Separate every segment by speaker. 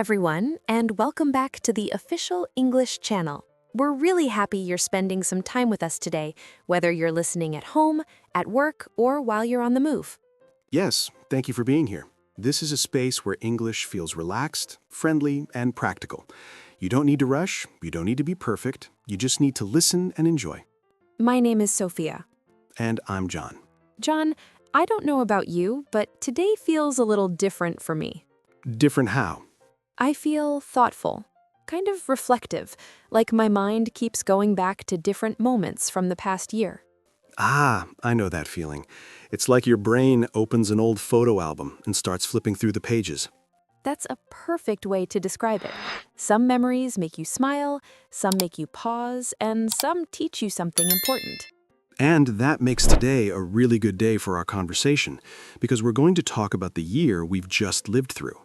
Speaker 1: everyone, and welcome back to the official English channel. We're really happy you're spending some time with us today, whether you're listening at home, at work, or while you're on the move.
Speaker 2: Yes, thank you for being here. This is a space where English feels relaxed, friendly, and practical. You don't need to rush, you don't need to be perfect, you just need to listen and enjoy.
Speaker 1: My name is Sophia.
Speaker 2: And I'm John.
Speaker 1: John, I don't know about you, but today feels a little different for me.
Speaker 2: Different how?
Speaker 1: I feel thoughtful, kind of reflective, like my mind keeps going back to different moments from the past year.
Speaker 2: Ah, I know that feeling. It's like your brain opens an old photo album and starts flipping through the pages.
Speaker 1: That's a perfect way to describe it. Some memories make you smile, some make you pause, and some teach you something important.
Speaker 2: And that makes today a really good day for our conversation, because we're going to talk about the year we've just lived through.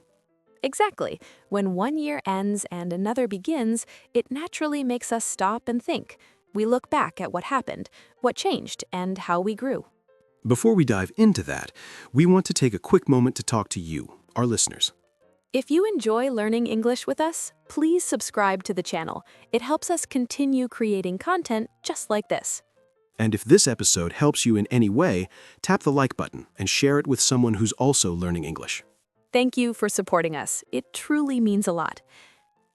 Speaker 1: Exactly. When one year ends and another begins, it naturally makes us stop and think. We look back at what happened, what changed, and how we grew.
Speaker 2: Before we dive into that, we want to take a quick moment to talk to you, our listeners.
Speaker 1: If you enjoy learning English with us, please subscribe to the channel. It helps us continue creating content just like this.
Speaker 2: And if this episode helps you in any way, tap the like button and share it with someone who's also learning English.
Speaker 1: Thank you for supporting us. It truly means a lot.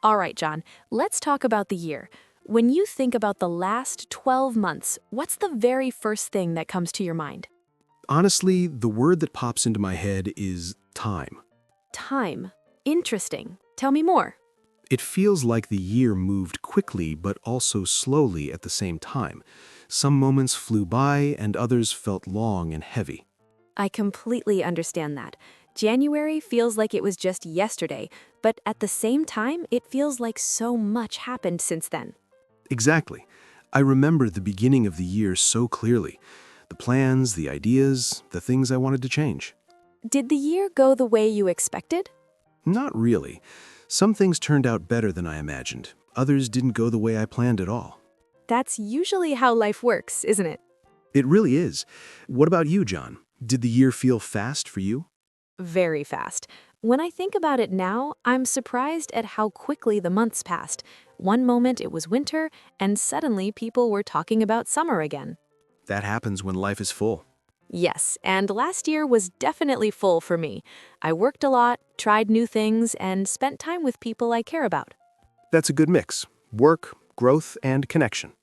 Speaker 1: All right, John, let's talk about the year. When you think about the last 12 months, what's the very first thing that comes to your mind?
Speaker 2: Honestly, the word that pops into my head is time.
Speaker 1: Time. Interesting. Tell me more.
Speaker 2: It feels like the year moved quickly but also slowly at the same time. Some moments flew by and others felt long and heavy.
Speaker 1: I completely understand that. January feels like it was just yesterday, but at the same time, it feels like so much happened since then.
Speaker 2: Exactly. I remember the beginning of the year so clearly. The plans, the ideas, the things I wanted to change.
Speaker 1: Did the year go the way you expected?
Speaker 2: Not really. Some things turned out better than I imagined. Others didn't go the way I planned at all.
Speaker 1: That's usually how life works, isn't it?
Speaker 2: It really is. What about you, John? Did the year feel fast for you?
Speaker 1: Very fast. When I think about it now, I'm surprised at how quickly the months passed. One moment it was winter, and suddenly people were talking about summer again.
Speaker 2: That happens when life is full.
Speaker 1: Yes, and last year was definitely full for me. I worked a lot, tried new things, and spent time with people I care about.
Speaker 2: That's a good mix. Work, growth, and connection.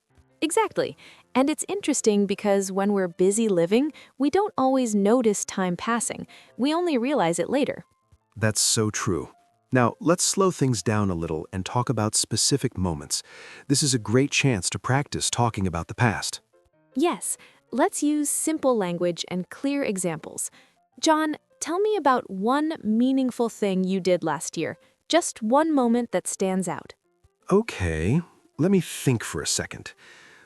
Speaker 1: Exactly. And it's interesting because when we're busy living, we don't always notice time passing. We only realize it later.
Speaker 2: That's so true. Now, let's slow things down a little and talk about specific moments. This is a great chance to practice talking about the past.
Speaker 1: Yes, let's use simple language and clear examples. John, tell me about one meaningful thing you did last year. Just one moment that stands out.
Speaker 2: Okay, let me think for a second.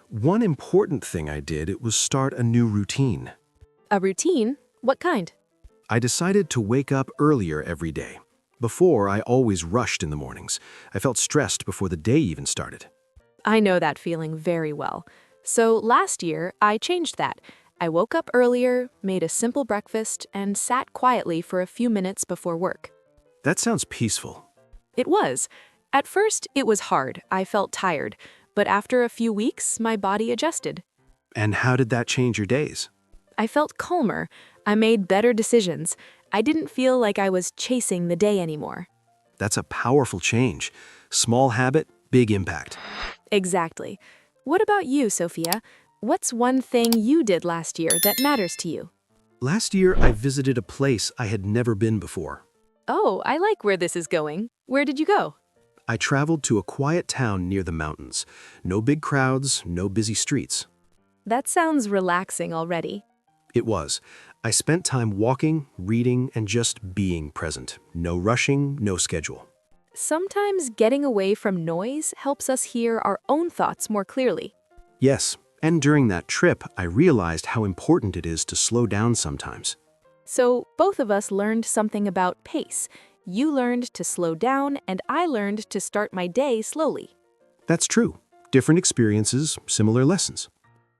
Speaker 2: One important thing I did was start a new routine.
Speaker 1: A routine? What kind?
Speaker 2: I decided to wake up earlier every day. Before, I always rushed in the mornings. I felt stressed before the day even started.
Speaker 1: I know that feeling very well. So last year, I changed that. I woke up earlier, made a simple breakfast, and sat quietly for a few minutes before work.
Speaker 2: That sounds peaceful.
Speaker 1: It was. At first, it was hard. I felt tired. But after a few weeks, my body adjusted.
Speaker 2: And how did that change your days?
Speaker 1: I felt calmer. I made better decisions. I didn't feel like I was chasing the day anymore.
Speaker 2: That's a powerful change. Small habit, big impact.
Speaker 1: Exactly. What about you, Sophia? What's one thing you did last year that matters to you?
Speaker 2: Last year, I visited a place I had never been before.
Speaker 1: Oh, I like where this is going. Where did you go?
Speaker 2: I traveled to a quiet town near the mountains. No big crowds, no busy streets.
Speaker 1: That sounds relaxing already.
Speaker 2: It was. I spent time walking, reading, and just being present. No rushing, no schedule.
Speaker 1: Sometimes getting away from noise helps us hear our own thoughts more clearly.
Speaker 2: Yes, and during that trip, I realized how important it is to slow down sometimes.
Speaker 1: So both of us learned something about pace. You learned to slow down, and I learned to start my day slowly.
Speaker 2: That's true. Different experiences, similar lessons.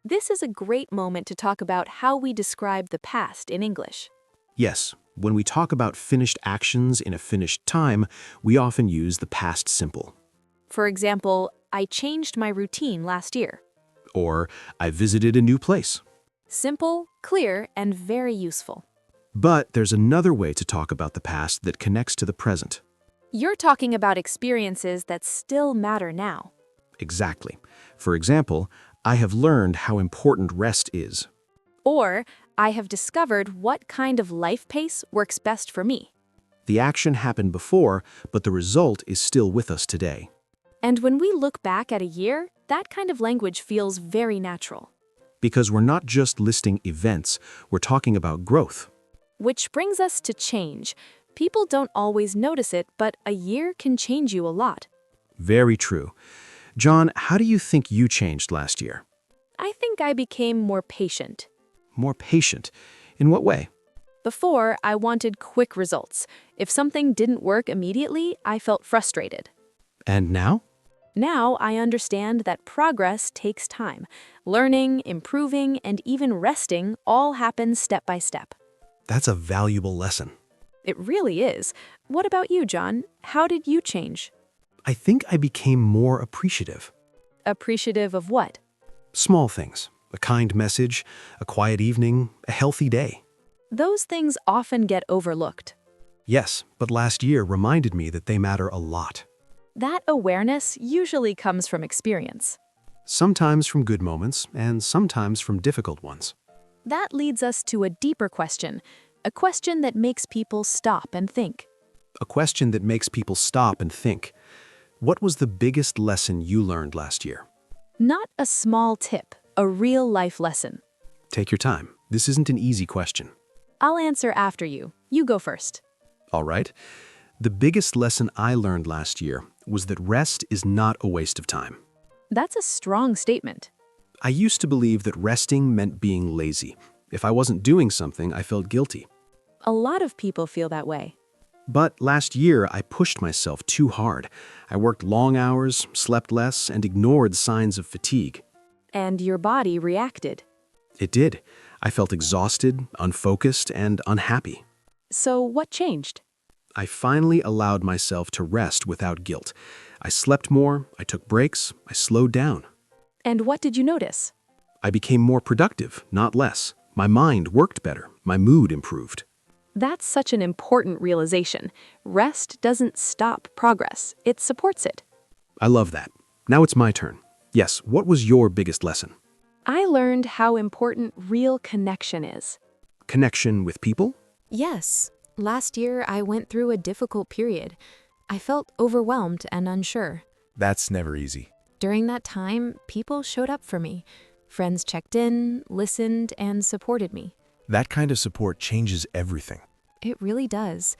Speaker 1: This is a great moment to talk about how we describe the past in English.
Speaker 2: Yes, When we talk about finished actions in a finished time, we often use the past simple.
Speaker 1: For example, I changed my routine last year.
Speaker 2: Or, I visited a new place.
Speaker 1: Simple, clear, and very useful.
Speaker 2: But there's another way to talk about the past that connects to the present.
Speaker 1: You're talking about experiences that still matter now.
Speaker 2: Exactly. For example, I have learned how important rest is.
Speaker 1: Or, I have discovered what kind of life pace works best for me.
Speaker 2: The action happened before, but the result is still with us today.
Speaker 1: And when we look back at a year, that kind of language feels very natural.
Speaker 2: Because we're not just listing events, we're talking about growth.
Speaker 1: Which brings us to change. People don't always notice it, but a year can change you a lot.
Speaker 2: Very true. John, how do you think you changed last year?
Speaker 1: I think I became more patient.
Speaker 2: More patient? In what way?
Speaker 1: Before, I wanted quick results. If something didn't work immediately, I felt frustrated.
Speaker 2: And now?
Speaker 1: Now I understand that progress takes time. Learning, improving, and even resting all happens step by step.
Speaker 2: That's a valuable lesson.
Speaker 1: It really is. What about you, John? How did you change?
Speaker 2: I think I became more appreciative.
Speaker 1: Appreciative of what?
Speaker 2: Small things. A kind message, a quiet evening, a healthy day.
Speaker 1: Those things often get overlooked.
Speaker 2: Yes, but last year reminded me that they matter a lot.
Speaker 1: That awareness usually comes from experience.
Speaker 2: Sometimes from good moments, and sometimes from difficult ones.
Speaker 1: That leads us to a deeper question, a question that makes people stop and think.
Speaker 2: A question that makes people stop and think. What was the biggest lesson you learned last year?
Speaker 1: Not a small tip, a real life lesson.
Speaker 2: Take your time. This isn't an easy question.
Speaker 1: I'll answer after you. You go first.
Speaker 2: All right. The biggest lesson I learned last year was that rest is not a waste of time.
Speaker 1: That's a strong statement.
Speaker 2: I used to believe that resting meant being lazy. If I wasn't doing something, I felt guilty.
Speaker 1: A lot of people feel that way.
Speaker 2: But last year, I pushed myself too hard. I worked long hours, slept less, and ignored signs of fatigue.
Speaker 1: And your body reacted.
Speaker 2: It did. I felt exhausted, unfocused, and unhappy.
Speaker 1: So what changed?
Speaker 2: I finally allowed myself to rest without guilt. I slept more, I took breaks, I slowed down.
Speaker 1: And what did you notice?
Speaker 2: I became more productive, not less. My mind worked better, my mood improved.
Speaker 1: That's such an important realization. Rest doesn't stop progress, it supports it.
Speaker 2: I love that. Now it's my turn. Yes, what was your biggest lesson?
Speaker 1: I learned how important real connection is.
Speaker 2: Connection with people?
Speaker 1: Yes. Last year, I went through a difficult period. I felt overwhelmed and unsure.
Speaker 3: That's never easy.
Speaker 1: During that time, people showed up for me. Friends checked in, listened, and supported me.
Speaker 3: That kind of support changes everything.
Speaker 1: It really does.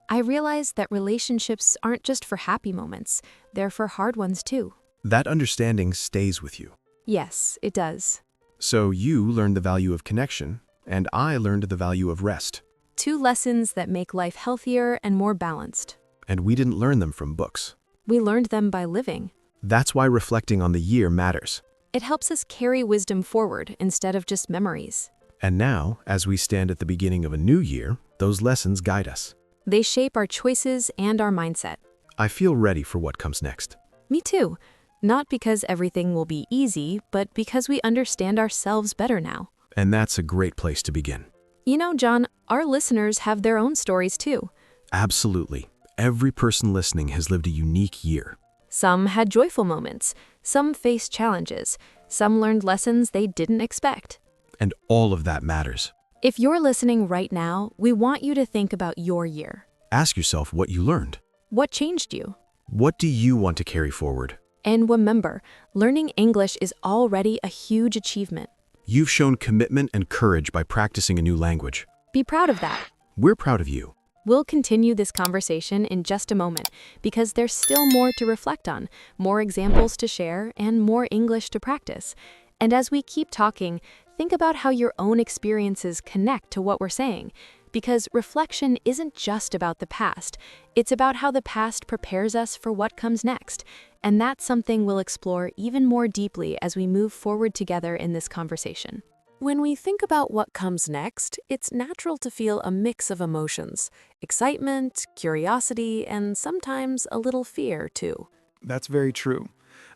Speaker 1: I realized that relationships aren't just for happy moments, they're for hard ones too.
Speaker 3: That understanding stays with you.
Speaker 1: Yes, it does.
Speaker 3: So you learned the value of connection, and I learned the value of rest.
Speaker 1: Two lessons that make life healthier and more balanced.
Speaker 3: And we didn't learn them from books.
Speaker 1: We learned them by living.
Speaker 3: That's why reflecting on the year matters.
Speaker 1: It helps us carry wisdom forward instead of just memories.
Speaker 3: And now, as we stand at the beginning of a new year, those lessons guide us.
Speaker 1: They shape our choices and our mindset.
Speaker 3: I feel ready for what comes next.
Speaker 1: Me too. Not because everything will be easy, but because we understand ourselves better now.
Speaker 3: And that's a great place to begin.
Speaker 1: You know, John, our listeners have their own stories too.
Speaker 3: Absolutely. Every person listening has lived a unique year.
Speaker 1: Some had joyful moments, some faced challenges, some learned lessons they didn't expect.
Speaker 3: And all of that matters.
Speaker 1: If you're listening right now, we want you to think about your year.
Speaker 3: Ask yourself what you learned.
Speaker 1: What changed you?
Speaker 3: What do you want to carry forward?
Speaker 1: And remember, learning English is already a huge achievement.
Speaker 3: You've shown commitment and courage by practicing a new language.
Speaker 1: Be proud of that.
Speaker 3: We're proud of you.
Speaker 1: We'll continue this conversation in just a moment because there's still more to reflect on, more examples to share, and more English to practice. And as we keep talking, think about how your own experiences connect to what we're saying. Because reflection isn't just about the past, it's about how the past prepares us for what comes next. And that's something we'll explore even more deeply as we move forward together in this conversation. When we think about what comes next, it's natural to feel a mix of emotions: excitement, curiosity, and sometimes a little fear, too.
Speaker 2: That's very true.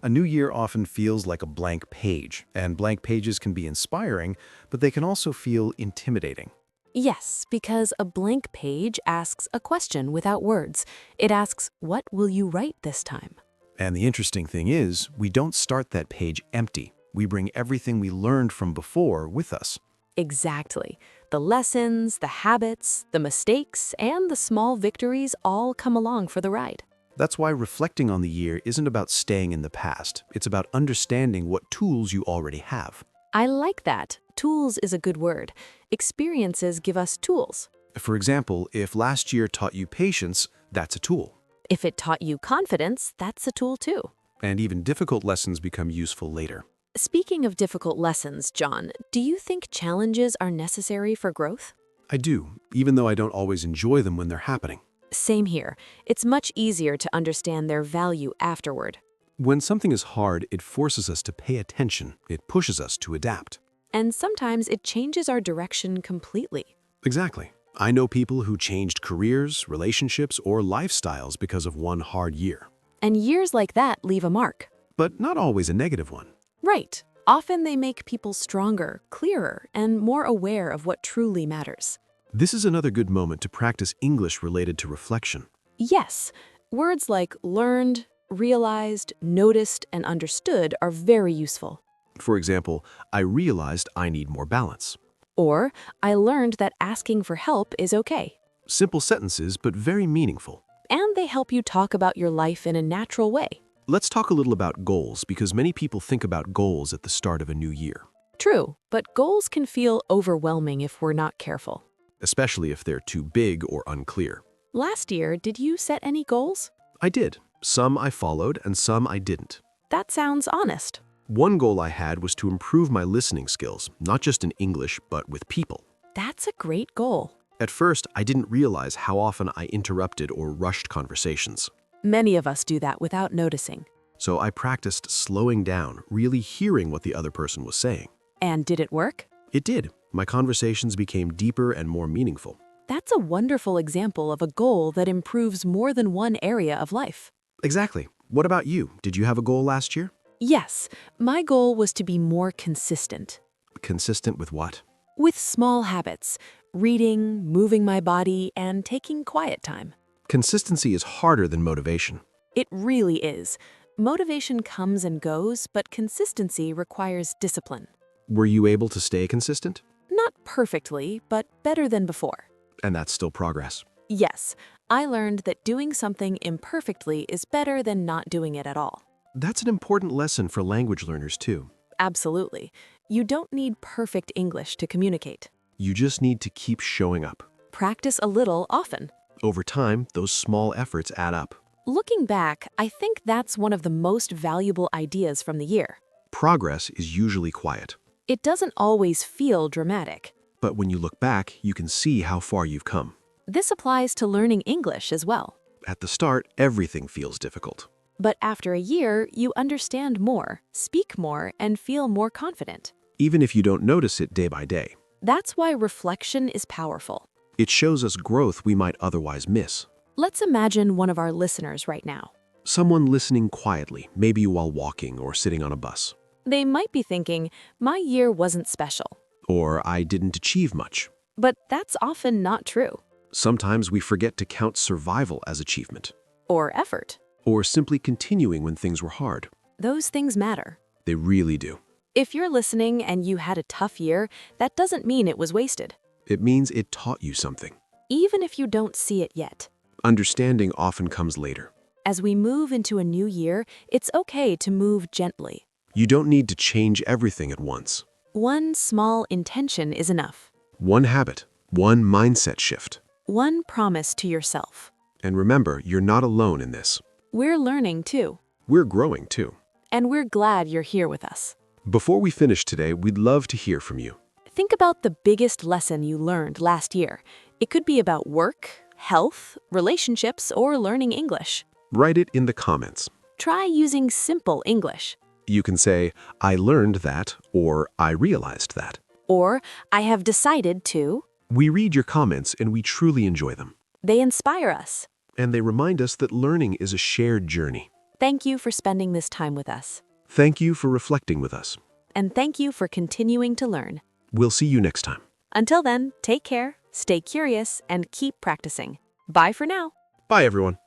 Speaker 2: A new year often feels like a blank page, and blank pages can be inspiring, but they can also feel intimidating.
Speaker 1: Yes, because a blank page asks a question without words. It asks, what will you write this time?
Speaker 2: And the interesting thing is, we don't start that page empty. We bring everything we learned from before with us.
Speaker 1: Exactly. The lessons, the habits, the mistakes, and the small victories all come along for the ride.
Speaker 2: That's why reflecting on the year isn't about staying in the past. It's about understanding what tools you already have.
Speaker 1: I like that. Tools is a good word. Experiences give us tools.
Speaker 2: For example, if last year taught you patience, that's a tool.
Speaker 1: If it taught you confidence, that's a tool too.
Speaker 2: And even difficult lessons become useful later.
Speaker 1: Speaking of difficult lessons, John, do you think challenges are necessary for growth?
Speaker 2: I do, even though I don't always enjoy them when they're happening.
Speaker 1: Same here. It's much easier to understand their value afterward.
Speaker 2: When something is hard, it forces us to pay attention. It pushes us to adapt.
Speaker 1: And sometimes it changes our direction completely.
Speaker 2: Exactly. I know people who changed careers, relationships, or lifestyles because of one hard year.
Speaker 1: And years like that leave a mark.
Speaker 2: But not always a negative one.
Speaker 1: Right. Often they make people stronger, clearer, and more aware of what truly matters.
Speaker 2: This is another good moment to practice English related to reflection.
Speaker 1: Yes, words like learned, realized, noticed, and understood are very useful.
Speaker 2: For example, I realized I need more balance.
Speaker 1: Or, I learned that asking for help is okay.
Speaker 2: Simple sentences, but very meaningful.
Speaker 1: And they help you talk about your life in a natural way.
Speaker 2: Let's talk a little about goals, because many people think about goals at the start of a new year.
Speaker 1: True, but goals can feel overwhelming if we're not careful.
Speaker 2: Especially if they're too big or unclear.
Speaker 1: Last year, did you set any goals?
Speaker 2: I did. Some I followed and some I didn't.
Speaker 1: That sounds honest.
Speaker 2: One goal I had was to improve my listening skills, not just in English, but with people.
Speaker 1: That's a great goal.
Speaker 2: At first, I didn't realize how often I interrupted or rushed conversations.
Speaker 1: Many of us do that without noticing.
Speaker 2: So I practiced slowing down, really hearing what the other person was saying.
Speaker 1: And did it work?
Speaker 2: It did. My conversations became deeper and more meaningful.
Speaker 1: That's a wonderful example of a goal that improves more than one area of life.
Speaker 2: Exactly. What about you? Did you have a goal last year?
Speaker 1: Yes, my goal was to be more consistent.
Speaker 2: Consistent with what?
Speaker 1: With small habits: reading, moving my body, and taking quiet time.
Speaker 2: Consistency is harder than motivation.
Speaker 1: It really is. Motivation comes and goes, but consistency requires discipline.
Speaker 2: Were you able to stay consistent?
Speaker 1: Not perfectly, but better than before.
Speaker 2: And that's still progress.
Speaker 1: Yes, I learned that doing something imperfectly is better than not doing it at all.
Speaker 2: That's an important lesson for language learners too.
Speaker 1: Absolutely. You don't need perfect English to communicate.
Speaker 2: You just need to keep showing up.
Speaker 1: Practice a little often.
Speaker 2: Over time, those small efforts add up.
Speaker 1: Looking back, I think that's one of the most valuable ideas from the year.
Speaker 2: Progress is usually quiet.
Speaker 1: It doesn't always feel dramatic.
Speaker 2: But when you look back, you can see how far you've come.
Speaker 1: This applies to learning English as well.
Speaker 2: At the start, everything feels difficult.
Speaker 1: But after a year, you understand more, speak more, and feel more confident.
Speaker 2: Even if you don't notice it day by day.
Speaker 1: That's why reflection is powerful.
Speaker 2: It shows us growth we might otherwise miss.
Speaker 1: Let's imagine one of our listeners right now.
Speaker 2: Someone listening quietly, maybe while walking or sitting on a bus.
Speaker 1: They might be thinking, my year wasn't special.
Speaker 2: Or I didn't achieve much.
Speaker 1: But that's often not true.
Speaker 2: Sometimes we forget to count survival as achievement.
Speaker 1: Or effort.
Speaker 2: Or simply continuing when things were hard.
Speaker 1: Those things matter.
Speaker 2: They really do.
Speaker 1: If you're listening and you had a tough year, that doesn't mean it was wasted.
Speaker 2: It means it taught you something.
Speaker 1: Even if you don't see it yet.
Speaker 2: Understanding often comes later.
Speaker 1: As we move into a new year, it's okay to move gently.
Speaker 2: You don't need to change everything at once.
Speaker 1: One small intention is enough.
Speaker 2: One habit, one mindset shift.
Speaker 1: One promise to yourself.
Speaker 2: And remember, you're not alone in this.
Speaker 1: We're learning too.
Speaker 2: We're growing too.
Speaker 1: And we're glad you're here with us.
Speaker 2: Before we finish today, we'd love to hear from you.
Speaker 1: Think about the biggest lesson you learned last year. It could be about work, health, relationships, or learning English.
Speaker 2: Write it in the comments.
Speaker 1: Try using simple English.
Speaker 2: You can say, I learned that, or I realized that.
Speaker 1: Or, I have decided to.
Speaker 4: We read your comments and we truly enjoy them.
Speaker 1: They inspire us.
Speaker 4: And they remind us that learning is a shared journey.
Speaker 1: Thank you for spending this time with us.
Speaker 4: Thank you for reflecting with us.
Speaker 1: And thank you for continuing to learn.
Speaker 4: We'll see you next time.
Speaker 1: Until then, take care, stay curious, and keep practicing. Bye for now.
Speaker 4: Bye, everyone.